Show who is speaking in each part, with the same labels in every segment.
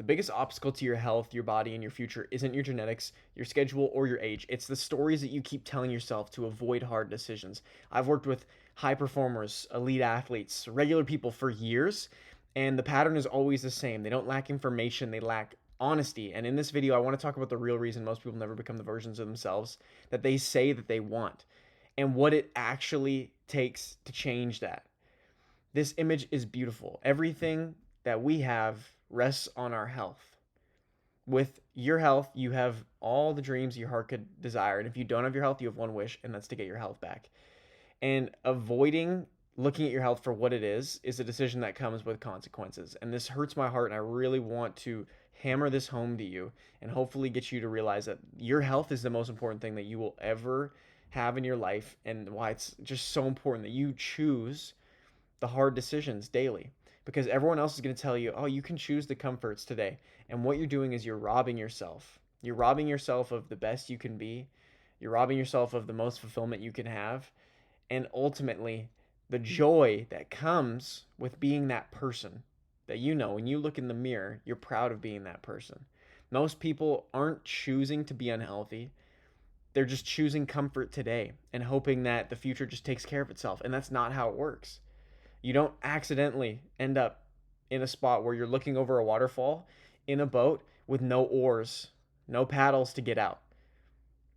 Speaker 1: The biggest obstacle to your health, your body, and your future isn't your genetics, your schedule, or your age. It's the stories that you keep telling yourself to avoid hard decisions. I've worked with high performers, elite athletes, regular people for years, and the pattern is always the same. They don't lack information, they lack honesty. And in this video, I want to talk about the real reason most people never become the versions of themselves that they say that they want and what it actually takes to change that. This image is beautiful. Everything that we have rests on our health. With your health, you have all the dreams your heart could desire. And if you don't have your health, you have one wish, and that's to get your health back. And avoiding looking at your health for what it is a decision that comes with consequences. And this hurts my heart, and I really want to hammer this home to you and hopefully get you to realize that your health is the most important thing that you will ever have in your life, and why it's just so important that you choose the hard decisions daily, because everyone else is going to tell you, oh, you can choose the comforts today. And what you're doing is you're robbing yourself. You're robbing yourself of the best you can be. You're robbing yourself of the most fulfillment you can have. And ultimately, the joy that comes with being that person that, when you look in the mirror, you're proud of being that person. Most people aren't choosing to be unhealthy. They're just choosing comfort today and hoping that the future just takes care of itself. And that's not how it works. You don't accidentally end up in a spot where you're looking over a waterfall in a boat with no oars, no paddles to get out.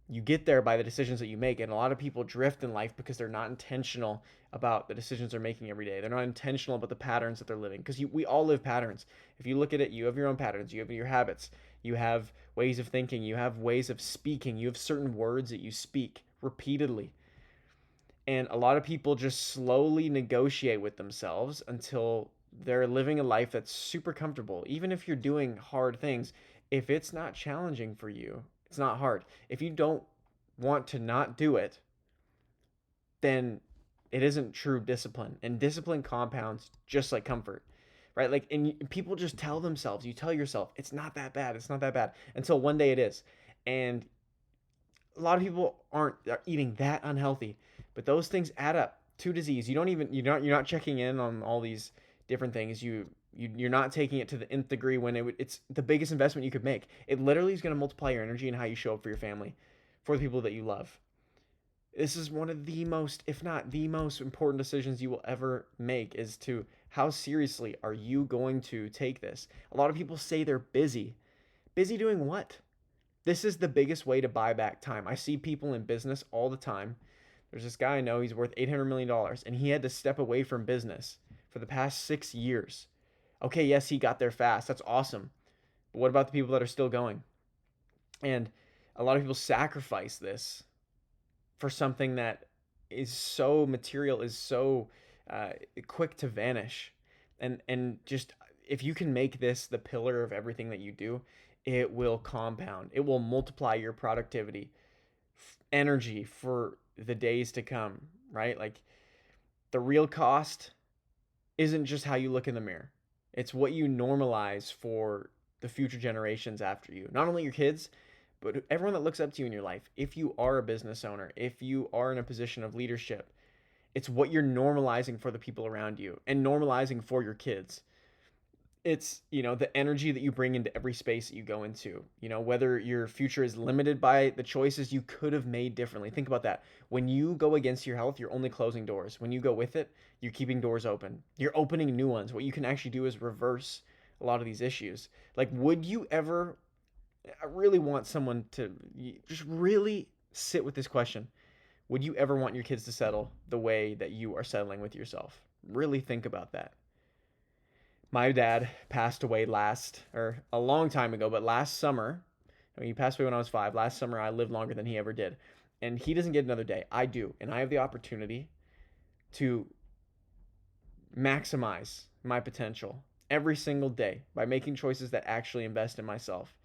Speaker 1: You get there by the decisions that you make. And a lot of people drift in life because they're not intentional about the decisions they're making every day. They're not intentional about the patterns that they're living, because we all live patterns. If you look at it, you have your own patterns, you have your habits, you have ways of thinking, you have ways of speaking, you have certain words that you speak repeatedly. And a lot of people just slowly negotiate with themselves until they're living a life that's super comfortable. Even if you're doing hard things, if it's not challenging for you, it's not hard. If you don't want to not do it, then it isn't true discipline. And discipline compounds just like comfort, right? Like, and people just tell themselves, you tell yourself, it's not that bad, it's not that bad, until one day it is. And a lot of people are eating that unhealthy, but those things add up to disease. You're not checking in on all these different things. You're not taking it to the nth degree when it's the biggest investment you could make. It literally is going to multiply your energy and how you show up for your family, for the people that you love. This is one of the most, if not the most important decisions you will ever make, is to how seriously are you going to take this. A lot of people say they're busy. Busy doing what? This is the biggest way to buy back time. I see people in business all the time. There's this guy I know, he's worth $800 million, and he had to step away from business for the past 6 years. Okay, yes, he got there fast. That's awesome. But what about the people that are still going? And a lot of people sacrifice this for something that is so material, is so quick to vanish. And just, if you can make this the pillar of everything that you do, it will compound. It will multiply your productivity, energy for the days to come, right? Like, the real cost isn't just how you look in the mirror. It's what you normalize for the future generations after you. Not only your kids, but everyone that looks up to you in your life. If you are a business owner, if you are in a position of leadership, it's what you're normalizing for the people around you and normalizing for your kids. It's, the energy that you bring into every space that you go into, whether your future is limited by the choices you could have made differently. Think about that. When you go against your health, you're only closing doors. When you go with it, you're keeping doors open. You're opening new ones. What you can actually do is reverse a lot of these issues. Like, would you ever, I really want someone to just really sit with this question. Would you ever want your kids to settle the way that you are settling with yourself? Really think about that. My dad passed away a long time ago, but last summer. He passed away when I was 5. Last summer, I lived longer than he ever did. And he doesn't get another day. I do. And I have the opportunity to maximize my potential every single day by making choices that actually invest in myself.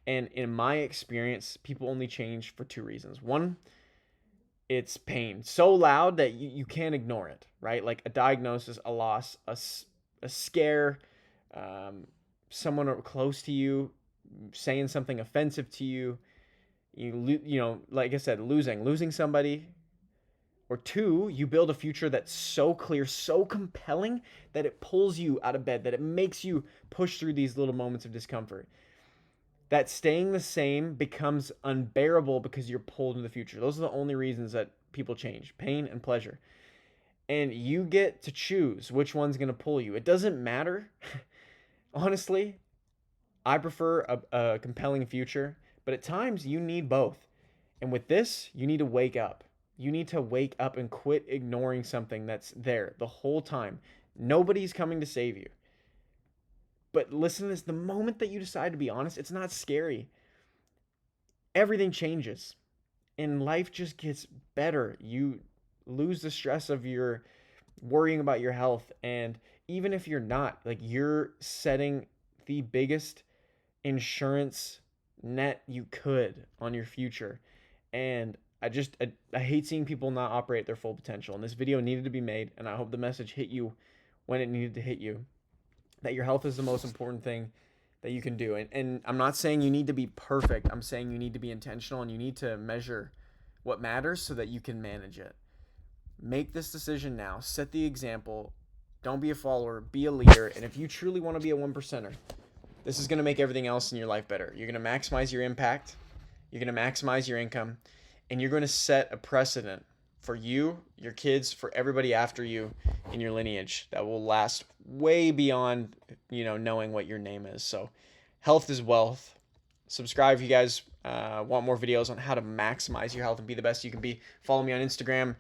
Speaker 1: And in my experience, people only change for 2 reasons. One, it's pain so loud that you can't ignore it, right? Like a diagnosis, a loss, a scare, someone close to you saying something offensive to you, like I said, losing somebody, Or two, you build a future that's so clear, so compelling that it pulls you out of bed, that it makes you push through these little moments of discomfort. That staying the same becomes unbearable because you're pulled into the future. Those are the only reasons that people change: pain and pleasure. And you get to choose which one's going to pull you. It doesn't matter. Honestly, I prefer a compelling future, but at times you need both. And with this, you need to wake up. You need to wake up and quit ignoring something that's there the whole time. Nobody's coming to save you. But listen to this, the moment that you decide to be honest, it's not scary. Everything changes and life just gets better. You lose the stress of your worrying about your health. And even if you're not, like, you're setting the biggest insurance net you could on your future. And I hate seeing people not operate their full potential. And this video needed to be made, and I hope the message hit you when it needed to hit you. That your health is the most important thing that you can do. And I'm not saying you need to be perfect. I'm saying you need to be intentional and you need to measure what matters so that you can manage it. Make this decision now. Set the example. Don't be a follower. Be a leader. And if you truly want to be a one percenter, this is going to make everything else in your life better. You're going to maximize your impact. You're going to maximize your income. And you're going to set a precedent for you, your kids, for everybody after you in your lineage that will last way beyond, knowing what your name is. So health is wealth. Subscribe if you guys want more videos on how to maximize your health and be the best you can be. Follow me on Instagram.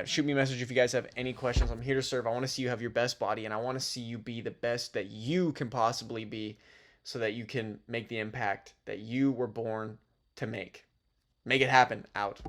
Speaker 1: Shoot me a message if you guys have any questions. I'm here to serve. I want to see you have your best body, and I want to see you be the best that you can possibly be so that you can make the impact that you were born to make. Make it happen. Out.